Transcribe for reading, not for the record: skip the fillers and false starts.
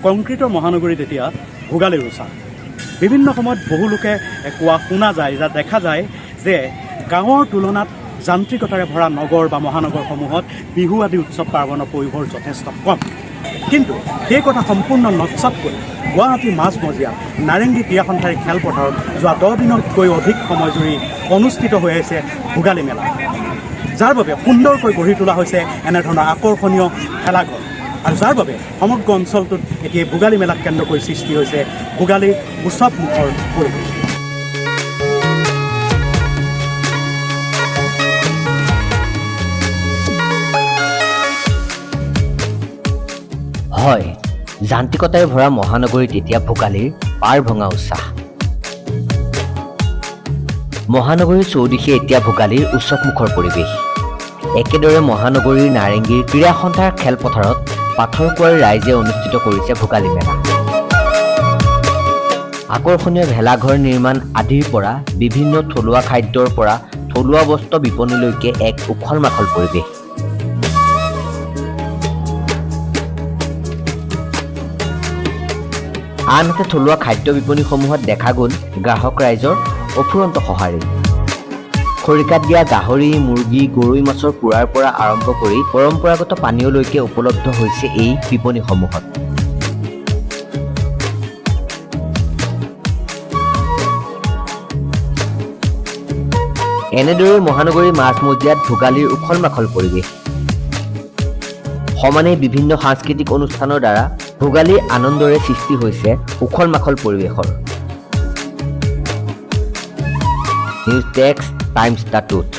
কংক্ৰিটৰ মহানগৰীত এতিয়া ভোগালীৰ উৎসৱ। বিভিন্ন সময়ত বহু লোকে কোৱা শুনা যায় বা দেখা যায় যে গাঁৱৰ তুলনাত যান্ত্ৰিকতাৰে ভৰা নগৰ বা মহানগৰসমূহত বিহু আদি উৎসৱ পাৰ্বণৰ পৰিসৰ যথেষ্ট কম। কিন্তু সেই কথা সম্পূৰ্ণ নৎসত কৰি গুৱাহাটীৰ মাজমজিয়া নাৰেংগী ক্ৰীড়াসন্থাৰী খেলপথাৰত যোৱা 10 দিনতকৈ অধিক সময় জুৰি অনুষ্ঠিত হৈ আছে ভোগালী মেলা, যাৰ বাবে সুন্দৰকৈ গঢ়ি তোলা হৈছে এনেধৰণৰ আকৰ্ষণীয় খেলাঘৰ, আৰু যাৰ বাবে সমগ্ৰ অঞ্চলটোত এতিয়া ভোগালী মেলাক কেন্দ্ৰ কৰি সৃষ্টি হৈছে ভোগালীৰ উৎসৱমুখৰ পৰিৱেশ। হয়, যান্ত্ৰিকতাৰে ভৰা মহানগৰীত এতিয়া ভোগালীৰ পাৰ ভঙা উৎসাহ। মহানগৰীৰ চৌদিশে এতিয়া ভোগালীৰ উৎসৱমুখৰ পৰিৱেশ। একেদৰে মহানগৰীৰ নাৰেংগীৰ ক্ৰীড়া সন্থাৰ খেলপথাৰত পাথৰকুঁৱাৰীৰ ৰাইজে অনুষ্ঠিত কৰিছে ভোগালী মেলা। আকৰ্ষণীয় ভেলাঘৰ নিৰ্মাণ আদিৰ পৰা বিভিন্ন থলুৱা খাদ্যৰ পৰা থলুৱা বস্ত্ৰ বিপণীলৈকে এক উখল মাখল পৰিৱেশ। আনহাতে থলুৱা খাদ্য বিপণীসমূহত দেখা গ'ল গ্ৰাহক ৰাইজৰ অফুৰন্ত সঁহাৰি। খৰিকাত দিয়া গাহৰি, মুৰ্গী, গৰৈ মাছৰ পোৰাৰ পৰা আৰম্ভ কৰি পৰম্পৰাগত পানীয়লৈকে উপলব্ধ হৈছে এই বিপণীসমূহত। এনেদৰে মহানগৰীৰ মাজমজিয়াত ভোগালীৰ উখল মাখল পৰিৱেশ। সমানে বিভিন্ন সাংস্কৃতিক অনুষ্ঠানৰ দ্বাৰা ভোগালীৰ আনন্দৰে সৃষ্টি হৈছে উখল মাখল পৰিৱেশৰ। News desk, times the truth.